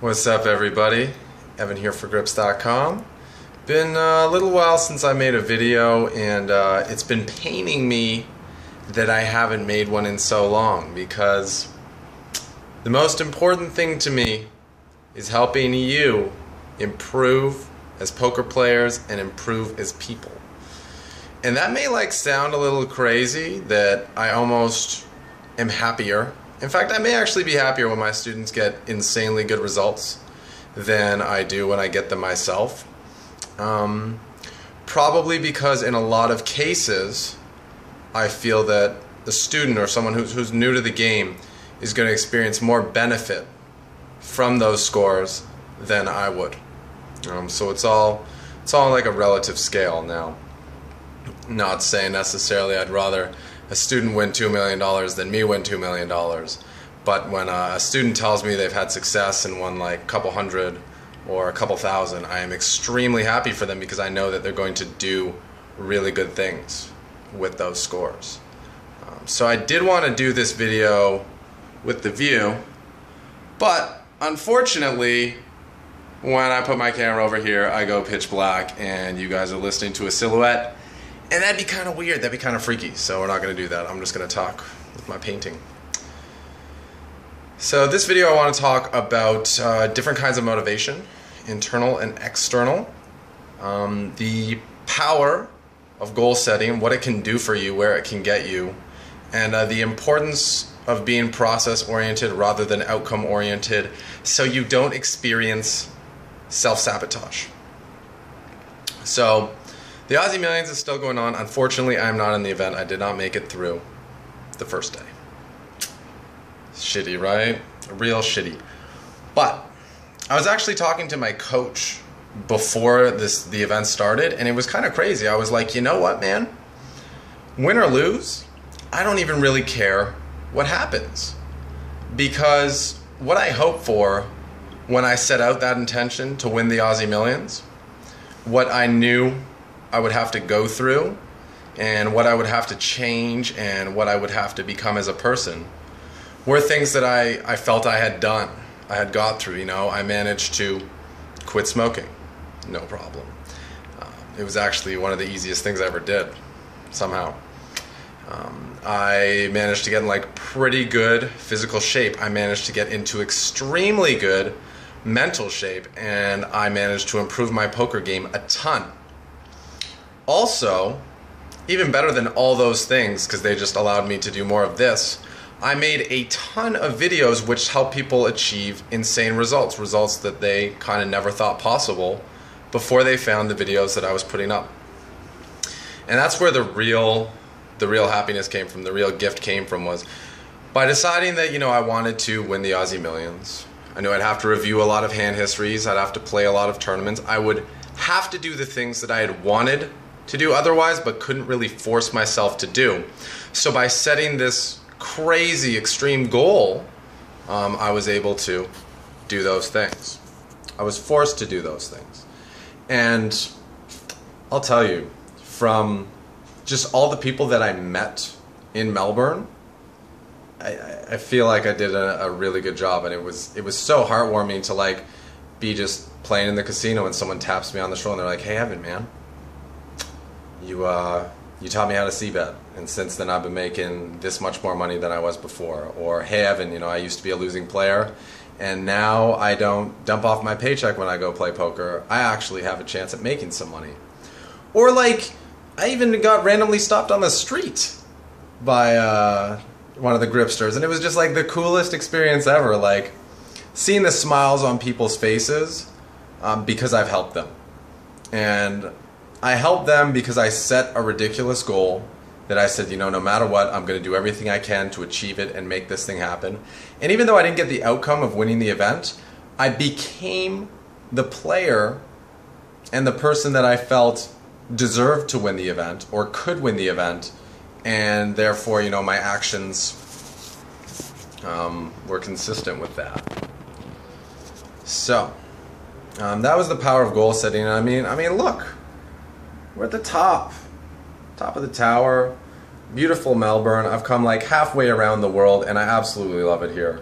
What's up, everybody? Evan here for Grips.com. Been a little while since I made a video, and it's been paining me that I haven't made one in so long, because the most important thing to me is helping you improve as poker players and improve as people. And that may sound a little crazy, that I almost am happier. In fact, I may actually be happier when my students get insanely good results than I do when I get them myself. Probably because in a lot of cases, I feel that the student or someone who's new to the game is going to experience more benefit from those scores than I would. So it's all like a relative scale now. Not saying necessarily I'd rather a student win $2 million than me win $2 million. But when a student tells me they've had success and won like a couple hundred or a couple thousand, I am extremely happy for them, because I know that they're going to do really good things with those scores. So I did want to do this video with the view, but unfortunately, when I put my camera over here, I go pitch black and you guys are listening to a silhouette. And that'd be kind of weird, that'd be kind of freaky, so we're not going to do that. I'm just going to talk with my painting. So this video I want to talk about different kinds of motivation, internal and external, the power of goal setting, what it can do for you, where it can get you, and the importance of being process-oriented rather than outcome-oriented, so you don't experience self-sabotage. So the Aussie Millions is still going on. Unfortunately, I'm not in the event. I did not make it through the first day. Shitty, right? Real shitty. But I was actually talking to my coach before the event started, and it was kind of crazy. I was like, you know what, man? Win or lose, I don't even really care what happens. Because what I hope for when I set out that intention to win the Aussie Millions, what I knew I would have to go through, and what I would have to change, and what I would have to become as a person, were things that I felt I had done. I had got through, I managed to quit smoking, no problem. It was actually one of the easiest things I ever did, somehow. I managed to get in pretty good physical shape. I managed to get into extremely good mental shape, and I managed to improve my poker game a ton. Also, even better than all those things, because they just allowed me to do more of this, I made a ton of videos which help people achieve insane results, results that they kind of never thought possible before they found the videos that I was putting up. And that's where the real happiness came from, the real gift came from, was by deciding that, I wanted to win the Aussie Millions. I knew I'd have to review a lot of hand histories, I'd have to play a lot of tournaments, I would have to do the things that I had wanted to do otherwise, but couldn't really force myself to do. So by setting this crazy extreme goal, I was able to do those things. I was forced to do those things. And I'll tell you, from just all the people that I met in Melbourne, I feel like I did a really good job, and it was so heartwarming to be just playing in the casino and someone taps me on the shoulder and they're like, "Hey Evan, man, you taught me how to c-bet, and since then I've been making this much more money than I was before." Or, "Hey Evan, I used to be a losing player, and now I don't dump off my paycheck when I go play poker. I actually have a chance at making some money." Or I even got randomly stopped on the street by one of the gripsters, and it was just the coolest experience ever, seeing the smiles on people's faces because I've helped them. And I helped them because I set a ridiculous goal that I said, no matter what, I'm going to do everything I can to achieve it and make this thing happen. And even though I didn't get the outcome of winning the event, I became the player and the person that I felt deserved to win the event or could win the event, and therefore, my actions were consistent with that. So, that was the power of goal setting. I mean, look. We're at the top of the tower, beautiful Melbourne. I've come halfway around the world, and I absolutely love it here.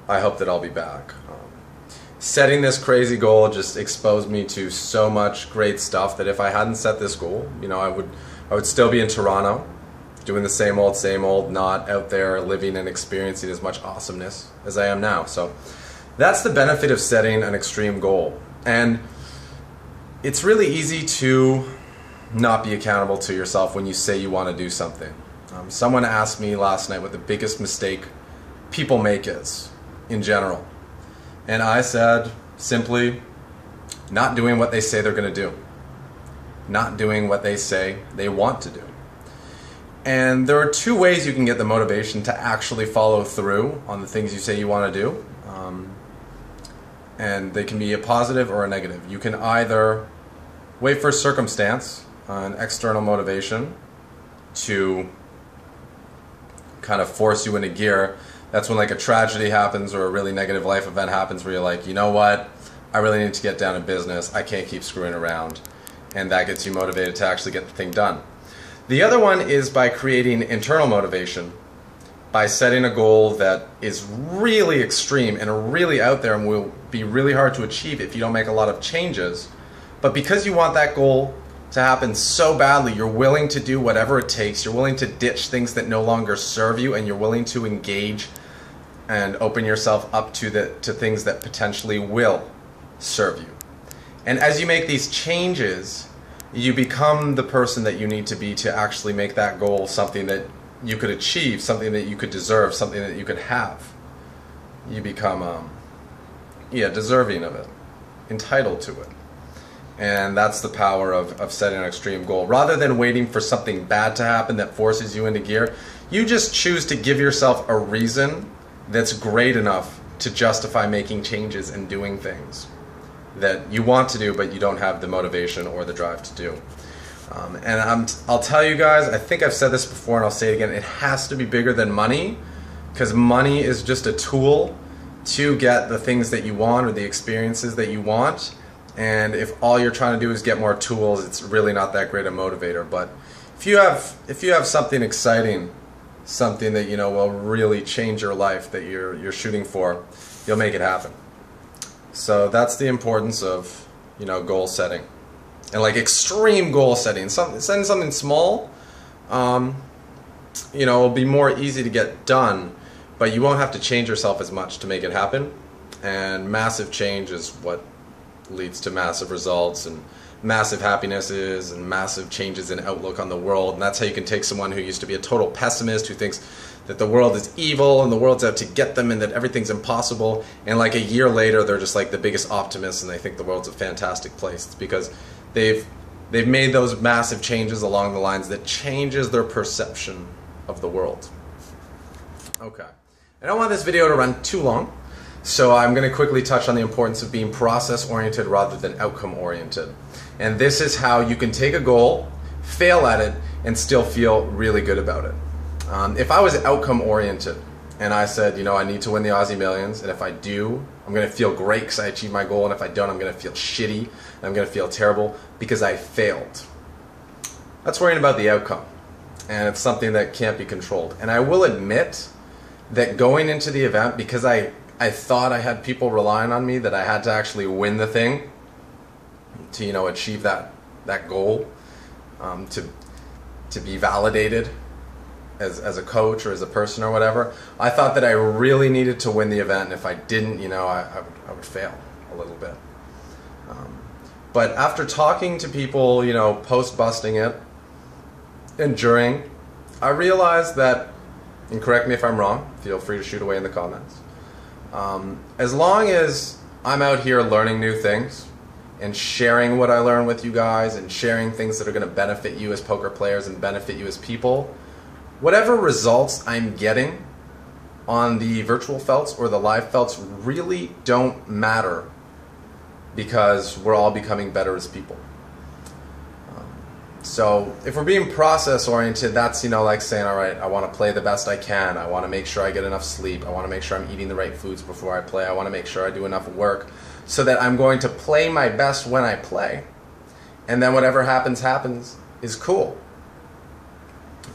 I hope that I'll be back. setting this crazy goal just exposed me to so much great stuff that if I hadn't set this goal, you know, I would still be in Toronto, doing the same old, not out there living and experiencing as much awesomeness as I am now. So that's the benefit of setting an extreme goal. And it's really easy to not be accountable to yourself when you say you want to do something. Someone asked me last night what the biggest mistake people make is, in general. And I said, simply, not doing what they say they're going to do. Not doing what they say they want to do. And there are two ways you can get the motivation to actually follow through on the things you say you want to do. And they can be a positive or a negative. You can either wait for a circumstance, an external motivation, to kind of force you into gear. That's when like a tragedy happens or a really negative life event happens where you're like, you know what, I really need to get down to business. I can't keep screwing around. And that gets you motivated to actually get the thing done. The other one is by creating internal motivation, by setting a goal that is really extreme and really out there and will be really hard to achieve if you don't make a lot of changes. But because you want that goal to happen so badly, you're willing to do whatever it takes. You're willing to ditch things that no longer serve you, and you're willing to engage and open yourself up to things that potentially will serve you. And as you make these changes, you become the person that you need to be to actually make that goal something that you could achieve, something that you could deserve, something that you could have. You become, deserving of it, entitled to it. And that's the power of setting an extreme goal. Rather than waiting for something bad to happen that forces you into gear, you just choose to give yourself a reason that's great enough to justify making changes and doing things that you want to do but you don't have the motivation or the drive to do. I'll tell you guys, I think I've said this before and I'll say it again, it has to be bigger than money, because money is just a tool to get the things that you want or the experiences that you want. And if all you're trying to do is get more tools, it's really not that great a motivator. But if you have something exciting, something that you know will really change your life that you're shooting for, you'll make it happen. So that's the importance of, you know, goal setting. And like extreme goal setting, setting something small, you know, it'll be more easy to get done, but you won't have to change yourself as much to make it happen. And massive change is what leads to massive results and massive happinesses and massive changes in outlook on the world. And that's how you can take someone who used to be a total pessimist, who thinks that the world is evil and the world's out to get them and that everything's impossible, and like a year later they're just like the biggest optimists and they think the world's a fantastic place. It's because they've made those massive changes along the lines that changes their perception of the world. Okay, I don't want this video to run too long, so I'm going to quickly touch on the importance of being process-oriented rather than outcome-oriented. And this is how you can take a goal, fail at it, and still feel really good about it. If I was outcome-oriented and I said, you know, I need to win the Aussie Millions, and if I do, I'm going to feel great because I achieved my goal, and if I don't, I'm going to feel shitty, and I'm going to feel terrible because I failed. That's worrying about the outcome, and it's something that can't be controlled. And I will admit that going into the event, because I thought I had people relying on me, that I had to actually win the thing to, you know, achieve that goal, to be validated as a coach or as a person or whatever. I thought that I really needed to win the event, and if I didn't, you know, I would fail a little bit. But after talking to people, you know, post-busting it and during, I realized that, and correct me if I'm wrong, feel free to shoot away in the comments, as long as I'm out here learning new things and sharing what I learn with you guys and sharing things that are going to benefit you as poker players and benefit you as people, whatever results I'm getting on the virtual felts or the live felts really don't matter, because we're all becoming better as people. So if we're being process oriented, that's, you know, like saying, all right, I want to play the best I can. I want to make sure I get enough sleep. I want to make sure I'm eating the right foods before I play. I want to make sure I do enough work so that I'm going to play my best when I play. And then whatever happens, happens is cool.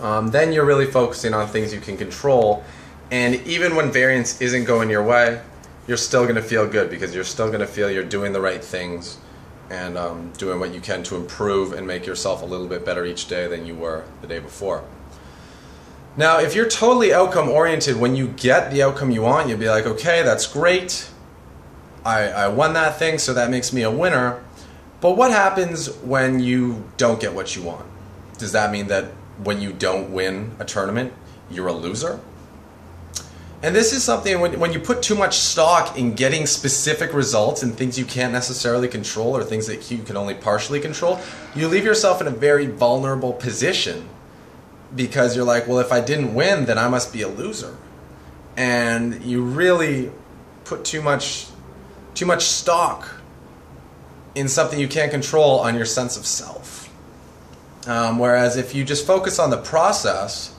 Then you're really focusing on things you can control. And even when variance isn't going your way, you're still going to feel good because you're still going to feel you're doing the right things and doing what you can to improve and make yourself a little bit better each day than you were the day before. Now, if you're totally outcome oriented, when you get the outcome you want, you'll be like, okay, that's great. I won that thing, so that makes me a winner. But what happens when you don't get what you want? Does that mean that when you don't win a tournament, you're a loser? And this is something, when you put too much stock in getting specific results and things you can't necessarily control or things that you can only partially control, you leave yourself in a very vulnerable position because you're like, well, if I didn't win, then I must be a loser. And you really put too much stock in something you can't control on your sense of self. Whereas if you just focus on the process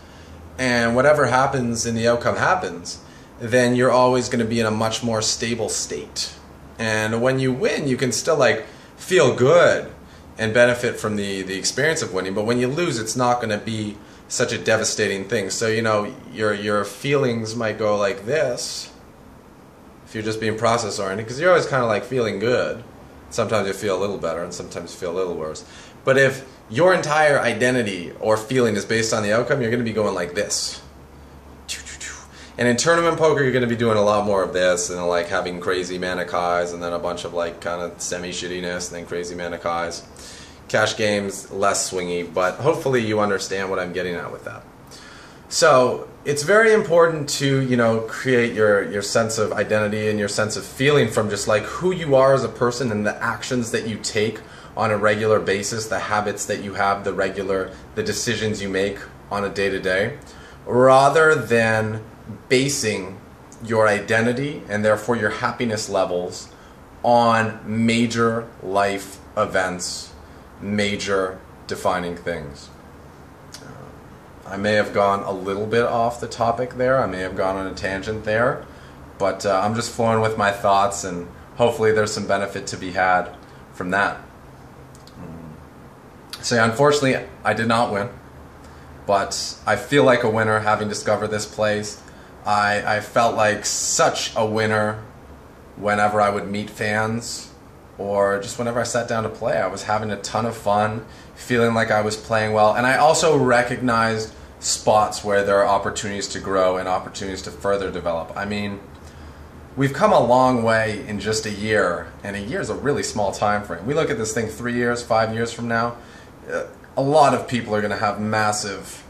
and whatever happens in the outcome happens, then you're always going to be in a much more stable state. And when you win, you can still like feel good and benefit from the experience of winning. But when you lose, it's not going to be such a devastating thing. So, you know, your feelings might go like this if you're just being process oriented, because you're always kind of like feeling good. Sometimes you feel a little better and sometimes you feel a little worse. But if your entire identity or feeling is based on the outcome, you're going to be going like this. And in tournament poker, you're going to be doing a lot more of this and like having crazy manic highs and then a bunch of like kind of semi-shittiness and then crazy manic highs. Cash games, less swingy, but hopefully you understand what I'm getting at with that. So it's very important to, you know, create your sense of identity and your sense of feeling from just like who you are as a person and the actions that you take on a regular basis, the habits that you have, the decisions you make on a day-to-day, rather than basing your identity and therefore your happiness levels on major life events, major defining things. I may have gone a little bit off the topic there. I may have gone on a tangent there, but I'm just flowing with my thoughts, and hopefully there's some benefit to be had from that. So yeah, unfortunately, I did not win, but I feel like a winner having discovered this place. I felt like such a winner whenever I would meet fans or just whenever I sat down to play. I was having a ton of fun, feeling like I was playing well, and I also recognized spots where there are opportunities to grow and opportunities to further develop. I mean, we've come a long way in just a year, and a year is a really small time frame. We look at this thing 3 years, 5 years from now, a lot of people are going to have massive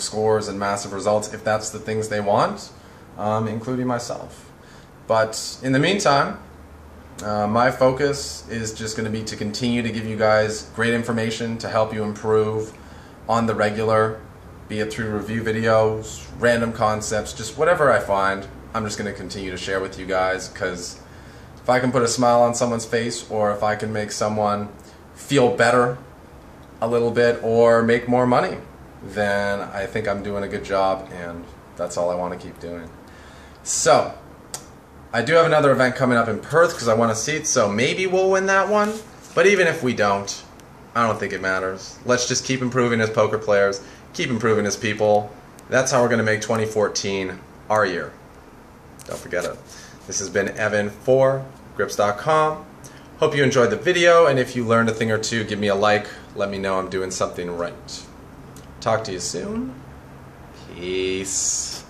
scores and massive results if that's the things they want, including myself. But in the meantime, my focus is just going to be to continue to give you guys great information to help you improve on the regular, be it through review videos, random concepts, just whatever I find. I'm just going to continue to share with you guys, because if I can put a smile on someone's face, or if I can make someone feel better a little bit or make more money, then I think I'm doing a good job, and that's all I want to keep doing. So I do have another event coming up in Perth because I want a seat, so maybe we'll win that one. But even if we don't, I don't think it matters. Let's just keep improving as poker players, keep improving as people. That's how we're going to make 2014 our year. Don't forget it. This has been Evan for Grips.com. Hope you enjoyed the video, and if you learned a thing or two, give me a like. Let me know I'm doing something right. Talk to you soon. Peace.